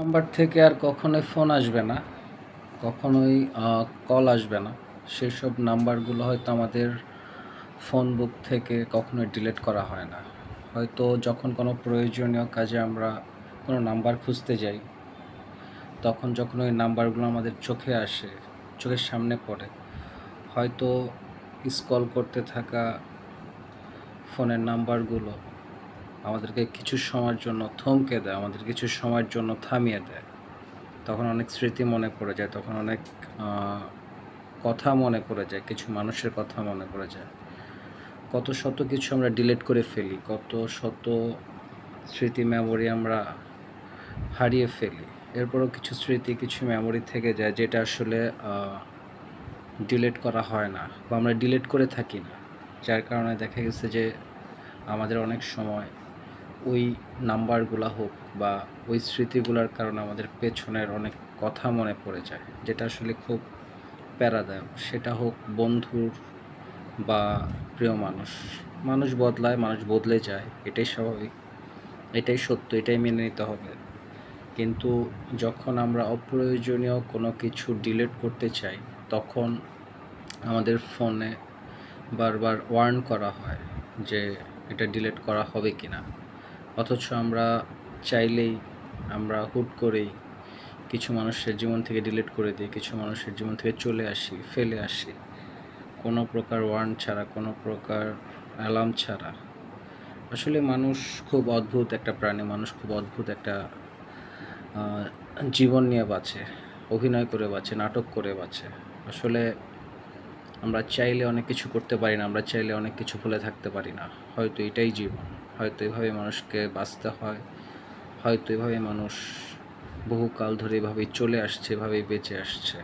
Number থেকে আর কখনোই phone আসবে না, কখনোই কল আসবে না। সেসব নাম্বারগুলো হয়তো আমাদের ফোন বুক থেকে কখনোই ডিলিট করা হয় না। হয়তো যখন কোনো প্রয়োজনীয় কাজে আমরা কোনো নাম্বার খুঁজতে যাই, তখন যখন ওই নাম্বারগুলো আমাদের চোখে আসে, চোখের সামনে পড়ে, হয়তো স্ক্রল করতে থাকা ফোনের নাম্বারগুলো আমাদেরকে কিছু সময়ের জন্য থমকে দেয়, আমাদের কিছু সময়ের জন্য থামিয়ে দেয়। তখন অনেক স্মৃতি মনে পড়ে যায়, তখন অনেক কথা মনে পড়ে যায়, কিছু মানুষের কথা মনে পড়ে যায়। কত শত কিছু আমরা ডিলিট করে ফেলি, কত শত স্মৃতি মেমোরি আমরা হারিয়ে ফেলি। এরপরও কিছু স্মৃতি, কিছু মেমোরি থেকে যায় যেটা আসলে ডিলিট করা হয় না বা আমরা ডিলিট করে থাকি না। যার কারণে দেখা গেছে যে আমাদের অনেক সময় ওই নাম্বারগুলা হোক বা ওই স্মৃতিগুলোর কারণে আমাদের পেছনের অনেক কথা মনে পড়ে যায়, যেটা আসলে খুব প্যারাদায়ক। সেটা হোক বন্ধুর বা প্রিয় মানুষ। মানুষ বদলায়, মানুষ বদলে যায়, এটাই স্বাভাবিক, এটাই সত্য, এটাই মেনে নিতে হবে। কিন্তু যখন আমরা অপ্রয়োজনীয় কোনো কিছু ডিলিট করতে চাই, তখন আমাদের ফোনে বারবার ওয়ার্ন করা হয় যে এটা ডিলিট করা হবে কি না। অথচ আমরা চাইলেই আমরা হুট করেই কিছু মানুষের জীবন থেকে ডিলিট করে দিই, কিছু মানুষের জীবন থেকে চলে আসি, ফেলে আসি, কোনো প্রকার ওয়ার্ন ছাড়া, কোনো প্রকার অ্যালার্ম ছাড়া। আসলে মানুষ খুব অদ্ভুত একটা প্রাণী, মানুষ খুব অদ্ভুত একটা জীবন নিয়ে বাঁচে, অভিনয় করে বাঁচে, নাটক করে বাঁচে। আসলে আমরা চাইলে অনেক কিছু করতে পারি না, আমরা চাইলে অনেক কিছু ভুলে থাকতে পারি না। হয়তো এটাই জীবন, হয়তো এভাবে মানুষকে বাঁচতে হয়, হয়তো এভাবে মানুষ বহুকাল ধরে এভাবেই চলে আসছে, এভাবেই বেঁচে আসছে।